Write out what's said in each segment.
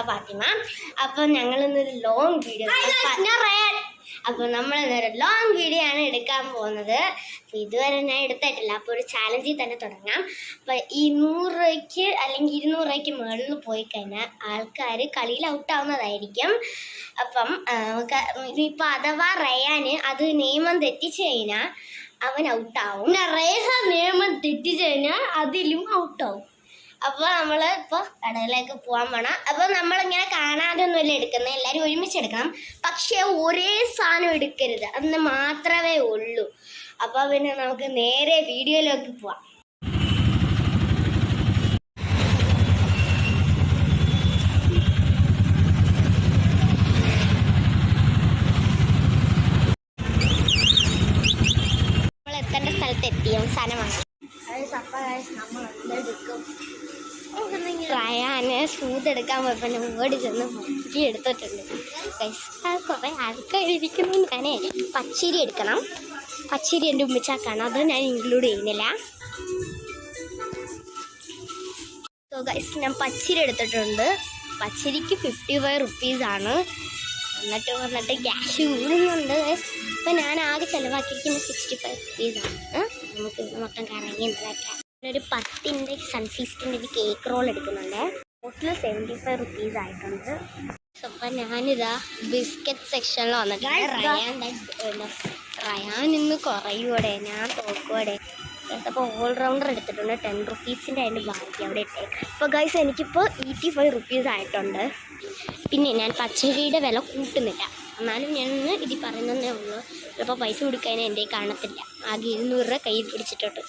ഫാത്തിമ. അപ്പോൾ ഞങ്ങളിന്നൊരു long video അപ്പോൾ നമ്മളിന്നൊരു long video ആണ് എടുക്കാൻ പോകുന്നത്. അപ്പോൾ ഇതുവരെ ഞാൻ എടുത്തിട്ടില്ല. അപ്പോൾ ഒരു ചാലഞ്ചിൽ തന്നെ തുടങ്ങാം. അപ്പോൾ ഈ 100 രൂപയ്ക്ക് അല്ലെങ്കിൽ 200 രൂപയ്ക്ക് മുകളിൽ പോയി കഴിഞ്ഞാൽ ആൾക്കാർ കളിയിൽ ഔട്ടാവുന്നതായിരിക്കും. അപ്പം ഇപ്പോൾ അഥവാ റയാന് അത് നിയമം തെറ്റിച്ച് കഴിഞ്ഞാൽ അവൻ ഔട്ടാവും. റേഹാൻ നിയമം തെറ്റിച്ച് കഴിഞ്ഞാൽ അതിലും ഔട്ടാവും. അപ്പോൾ നമ്മൾ ഇപ്പോൾ കടയിലേക്ക് പോകാൻ വേണം. അപ്പോൾ നമ്മളിങ്ങനെ കാണാതൊന്നുമില്ല എടുക്കുന്നത്, എല്ലാവരും ഒരുമിച്ച് എടുക്കണം. പക്ഷേ ഒരേ സാധനം എടുക്കരുത്, അന്ന് മാത്രമേ ഉള്ളൂ. അപ്പോൾ പിന്നെ നമുക്ക് നേരെ വീഡിയോയിലേക്ക് പോവാം. നമ്മൾ എത്തേണ്ട സ്ഥലത്ത് എത്തിയ സാധനമാണ്. റയാന് സൂതെടുക്കാൻ പോയപ്പോൾ ഓടി ചെന്ന് പച്ചരി എടുത്തിട്ടുണ്ട്. കുറേ ആൾക്കാരിയ്ക്കുന്നു. ഞാനേ പച്ചരി എടുക്കണം. പച്ചരി എൻ്റെ ഉമ്മിച്ചാക്കാണ്, അത് ഞാൻ ഇൻക്ലൂഡ് ചെയ്യുന്നില്ല. സോ ഗൈസ്, ഞാൻ പച്ചരി എടുത്തിട്ടുണ്ട്. പച്ചരിക്ക് 55 റുപ്പീസാണ്. വന്നിട്ട് ക്യാഷ് കൂടുന്നുണ്ട്. അപ്പം ഞാൻ ആകെ ചിലവാക്കിയിരിക്കുന്നത് 65 റുപ്പീസാണ്. നമുക്ക് മൊത്തം കറങ്ങി ഉണ്ടാക്കാം. ഒരു 10-ൻ്റെ സൺഫീസ്റ്റിൻ്റെ ഒരു കേക്ക് റോൾ എടുക്കുന്നുണ്ട്. ടോട്ടൽ 75 റുപ്പീസ് ആയിട്ടുണ്ട്. അപ്പം ഞാനിതാ ബിസ്ക്കറ്റ് സെക്ഷനിൽ വന്നിട്ട് റയാൻ ഇന്ന് കുറയൂടെ, ഞാൻ തോക്കൂടെ. അപ്പോൾ ഓൾറൗണ്ടർ എടുത്തിട്ടുണ്ട്. 10 റുപ്പീസിൻ്റെ അതിൻ്റെ ബാക്കി അവിടെ ഇട്ടേക്കാം. അപ്പോൾ ഗൈസ്, എനിക്കിപ്പോൾ 85 റുപ്പീസ് ആയിട്ടുണ്ട്. പിന്നെ ഞാൻ പച്ചരിയുടെ വില കൂട്ടുന്നില്ല, എന്നാലും ഞാനൊന്ന് ഇതിൽ പറയുന്നതേ ഉള്ളൂ. ചിലപ്പോൾ പൈസ കൊടുക്കാൻ എൻ്റെ കാണത്തില്ല. ആകെ 200 രൂപ കയ്യിൽ പിടിച്ചിട്ടുണ്ട്.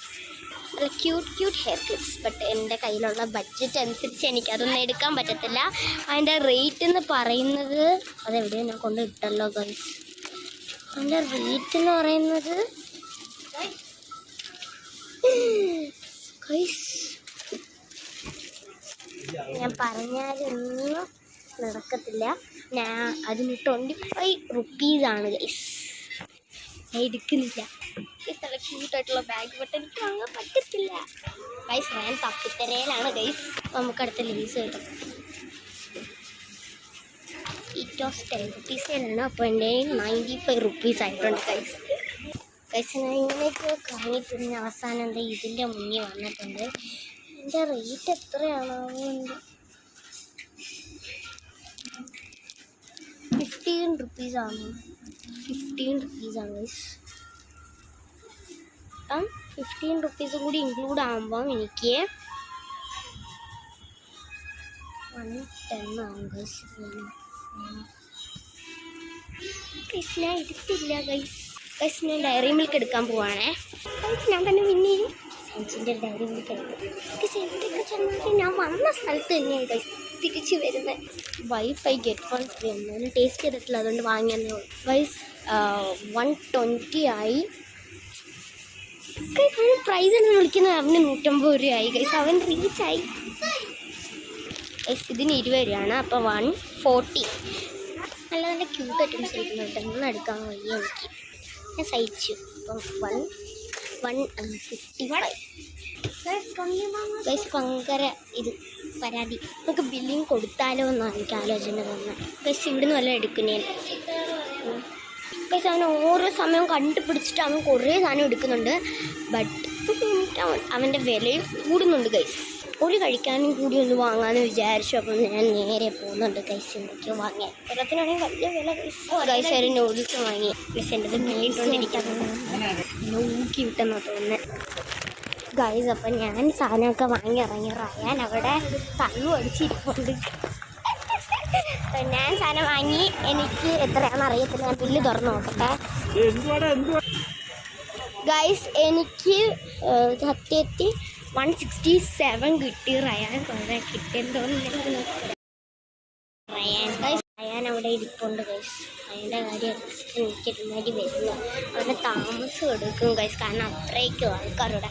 നല്ല ക്യൂട്ട് ഹെയർ ക്ലിപ്സ്. ബട്ട് എൻ്റെ കയ്യിലുള്ള ബഡ്ജറ്റ് അനുസരിച്ച് എനിക്കതൊന്നും എടുക്കാൻ പറ്റത്തില്ല. അതിൻ്റെ റേറ്റ് എന്ന് പറയുന്നത് അതെവിടെയോ ഞാൻ കൊണ്ട് ഇട്ടല്ലോ ഗൈസ്. അതിൻ്റെ റേറ്റ് എന്ന് പറയുന്നത് ഗൈസ് ഞാൻ പറഞ്ഞാലൊന്നും നടക്കത്തില്ല. ഞാൻ അതിന് 25 റുപ്പീസാണ് ഗൈസ്. ഞാൻ എടുക്കുന്നില്ല. നല്ല ക്യൂട്ടായിട്ടുള്ള ബാഗ്, ബട്ട് എനിക്ക് വാങ്ങാൻ പറ്റത്തില്ല ഗൈസ്. ഞാൻ തപ്പിത്തരയിലാണ് ഗൈസ്. നമുക്കടുത്ത ലേസ് കിട്ടും. ഇറ്റോസ് 10 റുപ്പീസിലാണ്. അപ്പോൾ എൻ്റെ 95 റുപ്പീസ് ആയിട്ടുണ്ട് ഗൈസ്. ഞാൻ ഇങ്ങനെയൊക്കെ കറങ്ങിത്തിരിഞ്ഞ് അവസാനം എന്താ ഇതിൻ്റെ മുന്നിൽ വന്നിട്ടുണ്ട്. എൻ്റെ റേറ്റ് എത്രയാണാവുന്നുണ്ട്? 15 റുപ്പീസാണ്. 15 റുപ്പീസാണ് ഗൈസ്. 15 റുപ്പീസും കൂടി ഇൻക്ലൂഡ് ആകുമ്പം എനിക്ക് 110 ആവും ഗൈസ്. ഞാൻ എടുത്തില്ല ഗൈസ്. ഞാൻ ഡയറി മിൽക്ക് എടുക്കാൻ പോവാണേ. ഞാൻ തന്നെ പിന്നെ സെഞ്ചിൻ്റെ ഡയറി മിൽക്ക് എടുത്തു. സെഞ്ചിയൊക്കെ ചെന്നാൽ ഞാൻ വന്ന സ്ഥലത്ത് തന്നെയാണ് ഗൈസ് തിരിച്ച് വരുന്നത്. Wifi get 1 free. എന്നാലും ടേസ്റ്റ് ചെയ്തിട്ടില്ല, അതുകൊണ്ട് വാങ്ങിയെന്നേ ഉള്ളൂ ഗൈസ്. 120 ആയി. അവന് പ്രൈസ് എന്ന് വിളിക്കുന്നത് അവന് 150 രൂപയായി ഗൈസ്. അവൻ റീച്ചായി ഗൈസ്. ഇതിന് 20 രൂപയാണ്. അപ്പോൾ 140. നല്ല നല്ല ക്യൂട്ട് ഐറ്റംസ് എടുക്കുന്നുണ്ട്. ഒന്നും എടുക്കാൻ വയ്യ എനിക്ക്, ഞാൻ സഹിച്ചു. അപ്പം 155 ഗൈസ്. ഭയങ്കര ഇത് പരാതി. നമുക്ക് ബില്ലിങ് കൊടുത്താലോ എന്നാണ് എനിക്ക് ആലോചന തോന്നുന്നത് ഗൈസ്. ഇവിടുന്ന് വല്ലതും എടുക്കുന്നേ ഗൈസ്. അവൻ ഓരോ സമയം കണ്ടുപിടിച്ചിട്ട് അവൻ കുറേ സാധനം എടുക്കുന്നുണ്ട്. ബട്ട് അവൻ്റെ വിലയും കൂടുന്നുണ്ട് ഗൈസ്. ഒരു കഴിക്കാനും കൂടി ഒന്ന് വാങ്ങാമെന്ന് വിചാരിച്ചു. അപ്പം ഞാൻ നേരെ പോകുന്നുണ്ട് ഗൈസ്. എന്തൊക്കെയോ വാങ്ങിയാൽ എല്ലാത്തിനാണെങ്കിൽ വലിയ വില ഗൈസ്. ഒരു നൂഡിൽസ് വാങ്ങി ഗൈസ്. എൻ്റെ മേടിക്കൊണ്ടിരിക്കാൻ ഊക്കി വിട്ടെന്നോ തോന്നുന്നത് ഗൈസ്. അപ്പം ഞാൻ സാധനമൊക്കെ വാങ്ങി ഇറങ്ങി. റയാൻ അവിടെ തള്ളു അടിച്ചിരിപ്പുണ്ട്. ഞാൻ സാധനം വാങ്ങി. എനിക്ക് എത്രയാണെന്ന് അറിയത്തില്ല, ഞാൻ ബില്ല് തുറന്ന് നോക്കട്ടെ ഗൈസ്. എനിക്ക് സത്യത്തിൽ 167 കിട്ടി. റയാൻ കുറേ കിട്ടിയെന്ന് തോന്നുന്നില്ല. റയാൻ അവിടെ ഇരിപ്പുണ്ട് ഗൈസ്. അതിൻ്റെ കാര്യം എനിക്ക് ഒരുമാതിരി വരുന്നു. അവനെ താമസം എടുക്കും ഗൈസ്, കാരണം അത്രയ്ക്കും ആൾക്കാരുടെ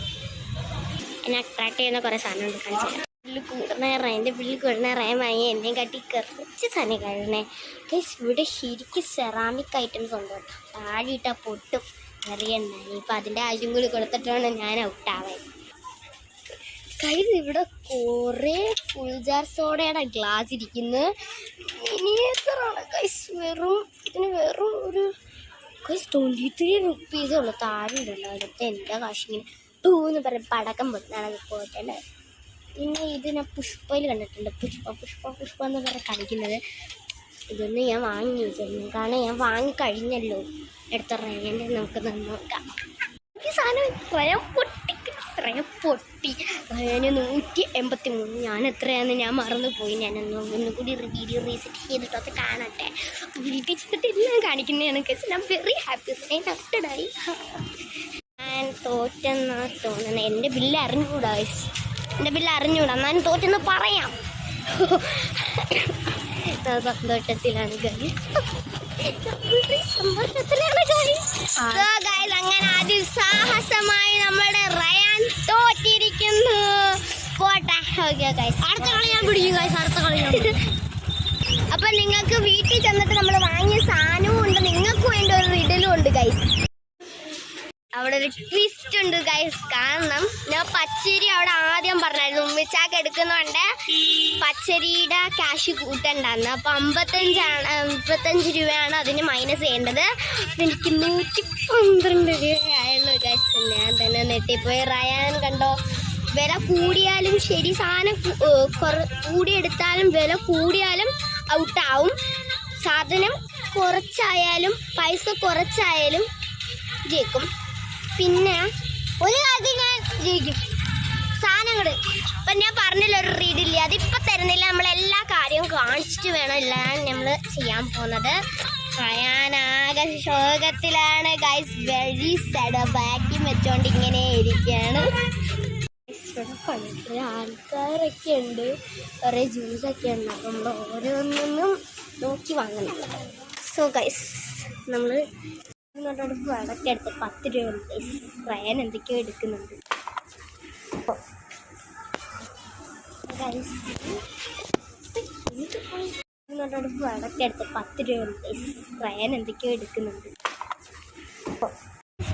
എന്നെ അട്രാക്ട് ചെയ്യുന്ന കുറേ സാധനം എടുക്കാൻ ചെയ്യാം. ബില്ല് കൂടുന്ന റയൻ്റെ ബില്ല് കൂടുന്ന റയ വാങ്ങി എന്നെ കാട്ടി കുറച്ച് സാധനം കഴിയണേ ഗൈസ്. ഇവിടെ ശരിക്കും സെറാമിക് ഐറ്റംസ് ഉണ്ട് കേട്ടോ. താഴെയിട്ടാൽ പൊട്ടും അറിയണ്ടായി. ഇപ്പം അതിൻ്റെ ആവശ്യം കൂടി കൊടുത്തിട്ടാണ് ഞാൻ ഔട്ടാവാൻ. കയ്യിൽ ഇവിടെ കുറേ ഫുൾ ജാർ സോഡയുടെ ഗ്ലാസ് ഇരിക്കുന്നു. മിനിയേച്ചറാണ് ഗൈസ്. ഇതിന് വെറും ഒരു ഗൈസ് 23 റുപ്പീസേ ഉള്ളൂ. താഴെ ഉണ്ടല്ലോ അടുത്ത് എൻ്റെ കാശിങ്ങനെ ടൂ എന്ന് പറയും പടക്കം പൊട്ടാണ് അത് പോയിട്ടുണ്ട്. പിന്നെ ഇത് ഞാൻ പുഷ്പയിൽ കണ്ടിട്ടുണ്ട്. പുഷ്പ എന്ന് പറഞ്ഞ് കളിക്കുന്നത്. ഇതൊന്നും ഞാൻ വാങ്ങി വെച്ചിരുന്നു, കാരണം ഞാൻ വാങ്ങി കഴിഞ്ഞല്ലോ. എടുത്ത റേൻ്റെ നമുക്ക് നോക്കാം. ഈ സാധനം റയം പൊട്ടി റേന് 183. ഞാൻ എത്രയാണെന്ന് ഞാൻ മറന്നുപോയി. ഒന്നുകൂടി വീഡിയോ റീസെറ്റ് ചെയ്തിട്ട് അത് കാണട്ടെ. വീട്ടിൽ ചെന്നിട്ട് എല്ലാം കാണിക്കുന്നതാണ്. ഞാൻ വെറി ഹാപ്പി. നഷ്ടമായി. ഞാൻ തോറ്റെന്നാ തോന്നുന്നത്. എൻ്റെ ബില്ല് അറിഞ്ഞുകൂടാ. എന്നാലും തോറ്റെന്ന് പറയാം. സന്തോഷത്തിലാണ് അങ്ങനെ അതിസാഹസമായി നമ്മുടെ റയാൻ തോറ്റിരിക്കുന്നു. പോട്ടെ. ഓക്കെ ഗൈസ്, അടുത്ത കളി ഞാൻ പിടിക്കും ഗൈസ്. അപ്പൊ നിങ്ങൾക്ക് വീട്ടിൽ ചെന്നിട്ട് നമ്മൾ വാങ്ങിയ സാധനവും ഉണ്ട്, നിങ്ങൾക്ക് വേണ്ടി ഒരു റിഡലും ഉണ്ട് ഗൈസ്. അവിടെ ഒരു ട്വിസ്റ്റ് ഉണ്ട് ഗൈസ്. കാരണം ഞാൻ പച്ചരി അവിടെ ആദ്യം പറഞ്ഞായിരുന്നു ഉമ്മിച്ചാക്ക് എടുക്കുന്നുണ്ട് പച്ചരിയുടെ ക്യാഷ് കൂട്ടണ്ടെന്ന്. അപ്പോൾ 55 രൂപയാണ് അതിന് മൈനസ് ചെയ്യേണ്ടത്. എനിക്ക് 112 രൂപയായുള്ളൂ ഗൈസ്. ഞാൻ തന്നെ നെട്ടിപ്പോയി. റയാൻ കണ്ടോ, വില കൂടിയാലും ശരി, സാധനം കൂടിയെടുത്താലും വില കൂടിയാലും ഔട്ടാവും. സാധനം കുറച്ചായാലും പൈസ കുറച്ചായാലും ജയിക്കും. പിന്നെ ഒരു കാര്യം ഞാൻ ജയിക്കും, സാധനങ്ങൾ. ഇപ്പം ഞാൻ പറഞ്ഞില്ല ഒരു റീഡില്ല, അതിപ്പോൾ തരുന്നില്ല. നമ്മളെല്ലാ കാര്യവും കാണിച്ചിട്ട് വേണം എല്ലാം നമ്മൾ ചെയ്യാൻ പോകുന്നത്. ഞാനാകെ ശോകത്തിലാണ് ഗൈസ്. Very sad. ബാക്കിയും വെച്ചോണ്ട് ഇങ്ങനെ ഇരിക്കുകയാണ്. ആൾക്കാരൊക്കെ ഉണ്ട്, കുറേ ജ്യൂസൊക്കെ ഉണ്ട്. അപ്പം നമ്മൾ ഓരോന്നും നോക്കി വാങ്ങണം. സോ ഗൈസ്, നമ്മൾ വടക്കെ എടുത്ത് 10 രൂപ ഗൈസ്. റയാൻ എന്തൊക്കെയോ എടുക്കുന്നുണ്ട്. വടക്കെ എടുത്ത് 10 രൂപ ഗൈസ്. റയാൻ എന്തൊക്കെയോ എടുക്കുന്നുണ്ട്.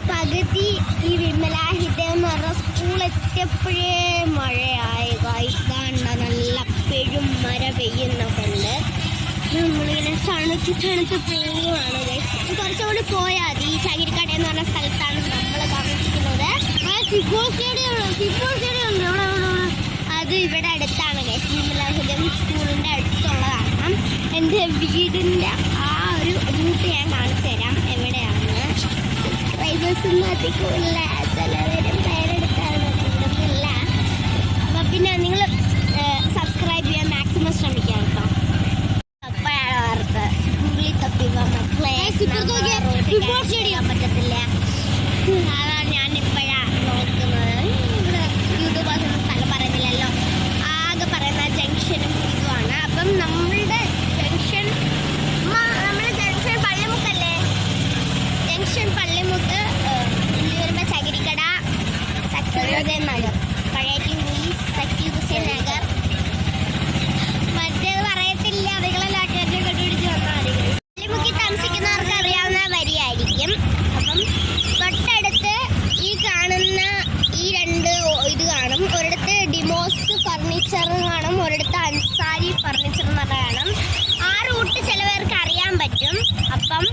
പകുതി ഈ വിമലാഹിത എന്ന് പറഞ്ഞ സ്കൂൾ എത്തിയപ്പോഴേ മഴയായി ഗൈസ്. നല്ല പെരും മഴ പെയ്യുന്നൊക്കെയുണ്ട്. നമ്മളിങ്ങനെ തണുത്ത് പോവുകയാണ് ഗൈസ്. കുറച്ചുകൂടി പോയാൽ മതി. ഈ ചകിരിക്കട എന്ന് പറഞ്ഞ സ്ഥലത്താണ് നമ്മൾ താമസിക്കുന്നത്. ഫുട്ബോൾ സ്റ്റേഡിയം അത് ഇവിടെ അടുത്താണ് ഗൈസ്. വിമലാഹിതം സ്കൂളിൻ്റെ അടുത്തുള്ളതാണ്. എൻ്റെ വീടിൻ്റെ ആ ഒരു റൂട്ട് ഞാൻ കാണിച്ചു തരാം എവിടെയാണ്. സബ്സ്ക്രൈബേഴ്സൊന്നും അധികമില്ല, ചിലവരും പേരെടുക്കാറുണ്ട്. അപ്പം പിന്നെ നിങ്ങൾ സബ്സ്ക്രൈബ് ചെയ്യാൻ മാക്സിമം ശ്രമിക്കാം കേട്ടോ. അപ്പോഴാണ് വാർത്ത ഗൂഗിളിൽ തപ്പിക്കാൻ പറ്റത്തില്ല. അതാണ് ഞാനിപ്പോഴാണ് നോക്കുന്നത്. ഇവിടെ യൂട്യൂബേഴ്സ് എന്ന സ്ഥലം പറയുന്നില്ലല്ലോ, ആകെ പറയുന്ന ജംഗ്ഷനും ഇതുമാണ്. അപ്പം നമ്മളുടെ ജംഗ്ഷൻ പള്ളിമുക്കല്ലേ, ജംഗ്ഷൻ പള്ളിമുക്ക് ഇനി വരുമ്പോൾ ചകിരിക്കട, സക്കീർ ഹുസൈൻ നഗർ, പഴയ സക്കീർ ഹുസൈൻ നഗർ. മറ്റേത് പറയത്തില്ല, അതുകളെല്ലാം ആൾക്കാരുടെ കണ്ടുപിടിച്ച് വന്നാൽ മതി. പള്ളിമുക്കിൽ താമസിക്കുന്നവർക്ക് അറിയാവുന്ന വരിയായിരിക്കും. അപ്പം തൊട്ടടുത്ത് ഈ കാണുന്ന ഈ 2 ഇത് കാണും. ഒരിടത്ത് ഡിമോസ് ഫർണിച്ചർ കാണും, ഒരിടത്ത് അൻസാരി ഫർണിച്ചർ എന്ന് പറഞ്ഞ കാണും. ആ റൂട്ട് ചിലവർക്ക് അറിയാൻ പറ്റും. അപ്പം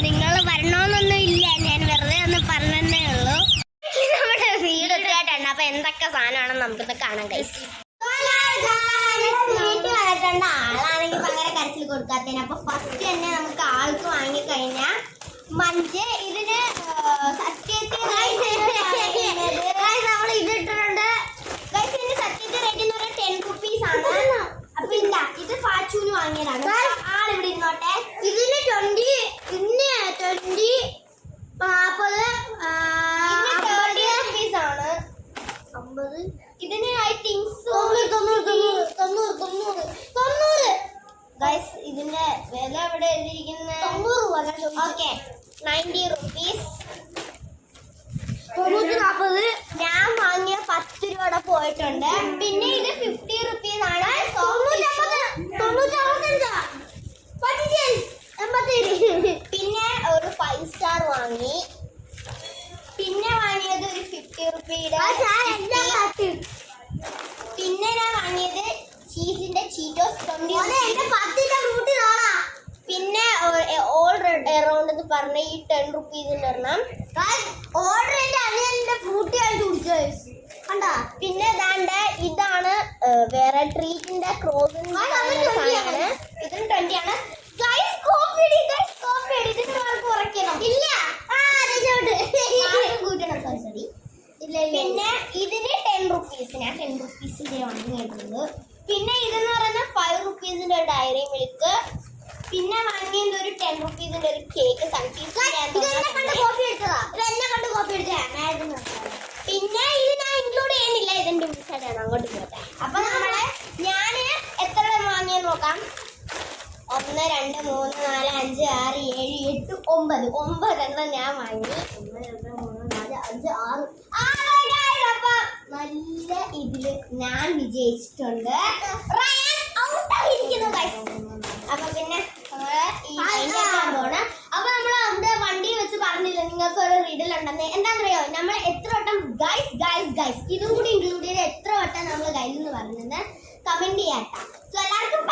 നിങ്ങൾ വരണമെന്നൊന്നും ഇല്ല, ഞാൻ വെറുതെ ഒന്ന് പറഞ്ഞതേ ഉള്ളൂ. നമ്മുടെ വീട് എത്തിയിട്ടുണ്ട്. അപ്പം എന്തൊക്കെ സാധനമാണെന്ന് നമുക്കിത് കാണാൻ കഴിയും. വീട്ടിൽ വളർത്തേണ്ട ആളാണെങ്കിൽ അങ്ങനെ കരച്ചിൽ കൊടുക്കാത്തതിന്. അപ്പൊ ഫസ്റ്റ് തന്നെ നമുക്ക് ആൾക്ക് വാങ്ങിക്കഴിഞ്ഞാൽ മഞ്ച് ഇതിന് സത്യത്തിൽ നമ്മൾ ഇതിട്ടുണ്ട്. ഇതിന് സത്യത്തിൽ റേറ്റ് എന്ന് പറഞ്ഞാൽ 10 റുപ്പീസ് ആണ്. അപ്പൊ ഇല്ല, ഇത് ഫാച്ചൂന് വാങ്ങിയതാണ്. ആളിവിടെ ഇരുന്നോട്ടെ. ഇതിന് 20, പിന്നെ 20, 40, 30 റുപ്പീസ് ആണ്. 50. ഇതിന് ഐ തിങ്ക് 90 ഗൈസ്. ഇതിന്റെ വില എവിടെ എഴുതിയിരിക്കുന്നത്? 90. Okay, 90 rupees. 140. ഞാൻ വാങ്ങിയ 10 രൂപയുടെ പോയിട്ടുണ്ട്. പിന്നെ ഇത് 50 റുപ്പീസ് ആണ്. 90. പിന്നെ ഒരു 5 സ്റ്റാർ വാങ്ങി. പിന്നെ വാങ്ങിയത് ഒരു 50 റുപ്പീയുടെ എറൗണ്ട് എന്ന് പറഞ്ഞ ഈ 10 റുപ്പീസിന്റെ ഒരെണ്ണം ഓർഡർ ചെയ്ത് അനിയന്റെ ഫ്രൂട്ടി കുടിച്ചു കണ്ടാ. പിന്നെ ഇതാണ് വേറെ ട്രീറ്റിന്റെ ക്രോസ് സാധനമാണ്. ഇതിന് 20 ആണ്. പിന്നെ ഇതിന് 10 റുപ്പീസ്, ഞാൻ 10 റുപ്പീസിന്റെ വാങ്ങിയിട്ടുള്ളത്. പിന്നെ ഇതെന്ന് പറയുന്ന 5 റുപ്പീസിന്റെ ഒരു ഡയറി മിൽക്ക്. പിന്നെ വാങ്ങിയത് ഒരു 10 റുപ്പീസിന്റെ ഒരു കേക്ക് സൺഫീസ്. പിന്നെ ഇത് ഞാൻ ഇൻക്ലൂഡ് ചെയ്യുന്നില്ല, ഇതിന്റെ മിസ്സായിട്ടാണ് അങ്ങോട്ട് പോകട്ടെ. അപ്പൊ ഞാന് എത്ര വാങ്ങിയെന്ന് നോക്കാം. 1 2 3 4 5 6 7 8 9 എണ്ണം ഞാൻ വാങ്ങി. 1 2 3 4 5 6 അപ്പൊ നല്ല ഇതില് ഞാൻ വിജയിച്ചിട്ടുണ്ട്. അപ്പൊ പിന്നെ പോണം. അപ്പൊ നമ്മൾ അവിടെ വണ്ടി വെച്ച് പറഞ്ഞില്ല നിങ്ങൾക്ക് ഒരു റീഡിൽ ഉണ്ടെന്ന്. എന്താണെന്നറിയോ, നമ്മൾ എത്ര വട്ടം ഗൈസ് ഗൈസ് ഗൈസ് ഇതും കൂടി ഇൻക്ലൂഡ് ചെയ്ത് എത്ര വട്ടം നമ്മൾ ഗൈസ് എന്ന് പറയുന്നത് കമന്റ് ചെയ്യാട്ടാ. സോ എല്ലാവർക്കും